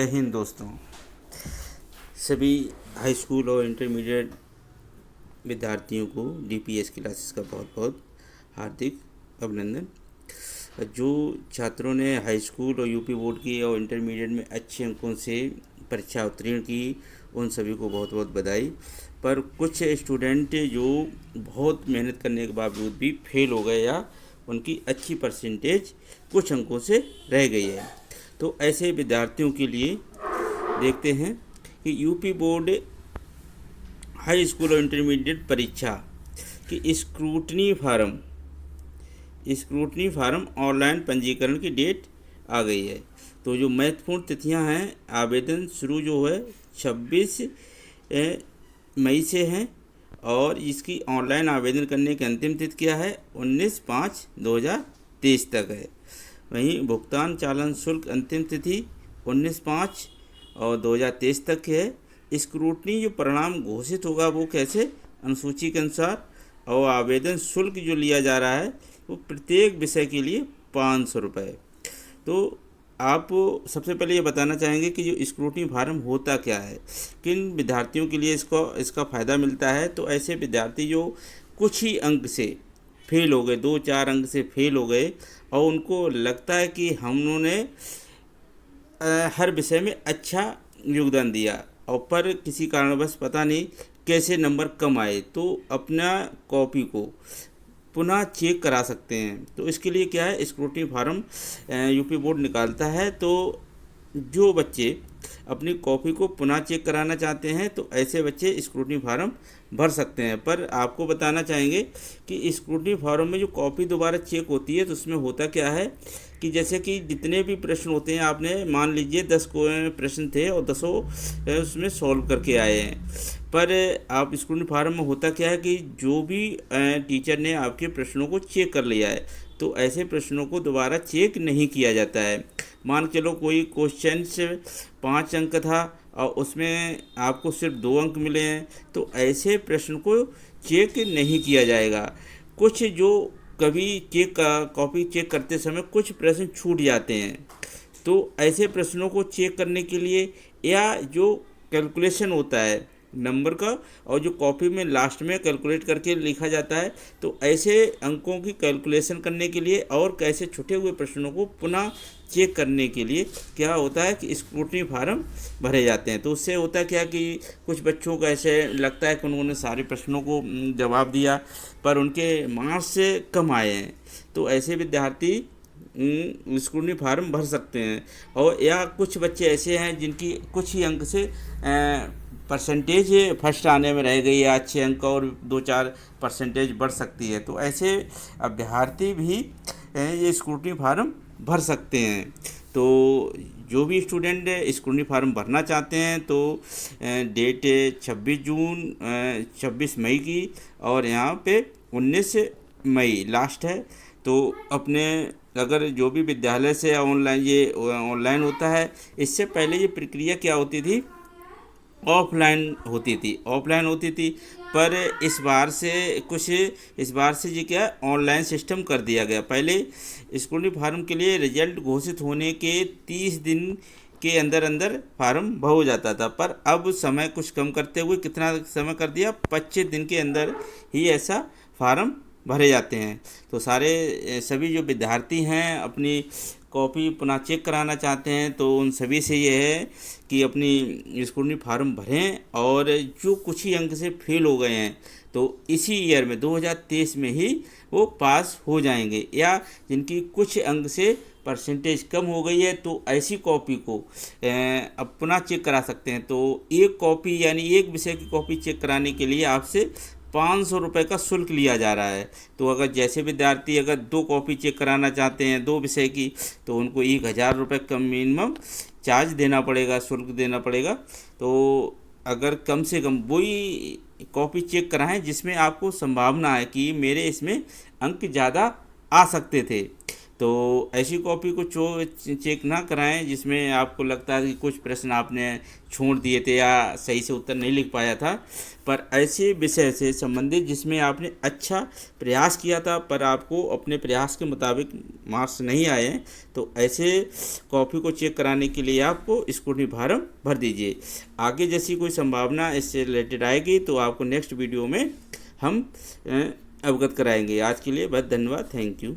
जय हिंद दोस्तों। सभी हाई स्कूल और इंटरमीडिएट विद्यार्थियों को डीपीएस क्लासेस का बहुत बहुत हार्दिक अभिनंदन। जो छात्रों ने हाई स्कूल और यूपी बोर्ड की और इंटरमीडिएट में अच्छे अंकों से परीक्षा उत्तीर्ण की, उन सभी को बहुत बहुत बधाई। पर कुछ स्टूडेंट जो बहुत मेहनत करने के बावजूद भी फेल हो गए या उनकी अच्छी परसेंटेज कुछ अंकों से रह गई है, तो ऐसे विद्यार्थियों के लिए देखते हैं कि यूपी बोर्ड हाई स्कूल और इंटरमीडिएट परीक्षा की स्क्रूटनी फार्म ऑनलाइन पंजीकरण की डेट आ गई है। तो जो महत्वपूर्ण तिथियां हैं, आवेदन शुरू जो है 26 मई से हैं और इसकी ऑनलाइन आवेदन करने की अंतिम तिथि क्या है 19/5/2023 तक है। वहीं भुगतान चालान शुल्क अंतिम तिथि 19/5 और 2023 तक है। स्क्रूटनी जो परिणाम घोषित होगा वो कैसे, अनुसूची के अनुसार, और आवेदन शुल्क जो लिया जा रहा है वो प्रत्येक विषय के लिए 500 रुपये। तो आप सबसे पहले ये बताना चाहेंगे कि जो स्क्रूटनी फार्म होता क्या है, किन विद्यार्थियों के लिए इसका फ़ायदा मिलता है। तो ऐसे विद्यार्थी जो कुछ ही अंक से फेल हो गए, 2-4 अंक से फेल हो गए और उनको लगता है कि हमने हर विषय में अच्छा योगदान दिया और पर किसी कारणवश पता नहीं कैसे नंबर कम आए, तो अपना कॉपी को पुनः चेक करा सकते हैं। तो इसके लिए क्या है, स्क्रूटनी फार्म यूपी बोर्ड निकालता है। तो जो बच्चे अपनी कॉपी को पुनः चेक कराना चाहते हैं तो ऐसे बच्चे स्क्रूटनी फार्म भर सकते हैं। पर आपको बताना चाहेंगे कि स्क्रूटनी फार्म में जो कॉपी दोबारा चेक होती है तो उसमें होता क्या है कि जैसे कि जितने भी प्रश्न होते हैं, आपने मान लीजिए 10 प्रश्न थे और 10 उसमें सॉल्व करके आए हैं, पर आप स्क्रूटनी फार्म में होता क्या है कि जो भी टीचर ने आपके प्रश्नों को चेक कर लिया है तो ऐसे प्रश्नों को दोबारा चेक नहीं किया जाता है। मान चलो कोई क्वेश्चन से 5 अंक था और उसमें आपको सिर्फ 2 अंक मिले हैं, तो ऐसे प्रश्न को चेक नहीं किया जाएगा। कुछ जो कभी कॉपी चेक करते समय कुछ प्रश्न छूट जाते हैं, तो ऐसे प्रश्नों को चेक करने के लिए या जो कैलकुलेशन होता है नंबर का और जो कॉपी में लास्ट में कैलकुलेट करके लिखा जाता है, तो ऐसे अंकों की कैलकुलेशन करने के लिए और कैसे छूटे हुए प्रश्नों को पुनः चेक करने के लिए क्या होता है कि स्क्रूटनी फार्म भरे जाते हैं। तो उससे होता क्या कि कुछ बच्चों को ऐसे लगता है कि उन्होंने सारे प्रश्नों को जवाब दिया पर उनके मार्क्स कम आए हैं, तो ऐसे विद्यार्थी स्क्रूटनी फार्म भर सकते हैं। और या कुछ बच्चे ऐसे हैं जिनकी कुछ ही अंक से परसेंटेज फर्स्ट आने में रह गई है, अच्छे अंक और 2-4 परसेंटेज बढ़ सकती है, तो ऐसे अभ्यर्थी भी ये स्क्रूटनी फार्म भर सकते हैं। तो जो भी स्टूडेंट स्क्रूटनी फार्म भरना चाहते हैं तो डेट 26 मई की और यहाँ पे 19 मई लास्ट है। तो अपने अगर जो भी विद्यालय से ऑनलाइन होता है, इससे पहले ये प्रक्रिया क्या होती थी, ऑफलाइन होती थी, पर इस बार से ये क्या ऑनलाइन सिस्टम कर दिया गया। पहले स्क्रूटनी फार्म के लिए रिजल्ट घोषित होने के 30 दिन के अंदर फार्म भर हो जाता था, पर अब समय कुछ कम करते हुए कितना समय कर दिया, 25 दिन के अंदर ही ऐसा फार्म भरे जाते हैं। तो सभी जो विद्यार्थी हैं अपनी कॉपी पुनः चेक कराना चाहते हैं तो उन सभी से ये है कि अपनी स्क्रूटनी फार्म भरें, और जो कुछ ही अंक से फेल हो गए हैं तो इसी ईयर में 2023 में ही वो पास हो जाएंगे, या जिनकी कुछ अंक से परसेंटेज कम हो गई है तो ऐसी कॉपी को अब पुनः चेक करा सकते हैं। तो एक कॉपी यानी एक विषय की कॉपी चेक कराने के लिए आपसे 500 रुपये का शुल्क लिया जा रहा है। तो अगर जैसे विद्यार्थी अगर 2 कॉपी चेक कराना चाहते हैं 2 विषय की, तो उनको 1000 रुपये का मिनिमम चार्ज देना पड़ेगा, शुल्क देना पड़ेगा। तो अगर कम से कम वही कॉपी चेक कराएं जिसमें आपको संभावना है कि मेरे इसमें अंक ज़्यादा आ सकते थे, तो ऐसी कॉपी को चेक ना कराएं जिसमें आपको लगता है कि कुछ प्रश्न आपने छोड़ दिए थे या सही से उत्तर नहीं लिख पाया था, पर ऐसे विषय से संबंधित जिसमें आपने अच्छा प्रयास किया था पर आपको अपने प्रयास के मुताबिक मार्क्स नहीं आए हैं, तो ऐसे कॉपी को चेक कराने के लिए आपको स्क्रूटनी फार्म भर दीजिए। आगे जैसी कोई संभावना इससे रिलेटेड आएगी तो आपको नेक्स्ट वीडियो में हम अवगत कराएंगे। आज के लिए बहुत धन्यवाद, थैंक यू।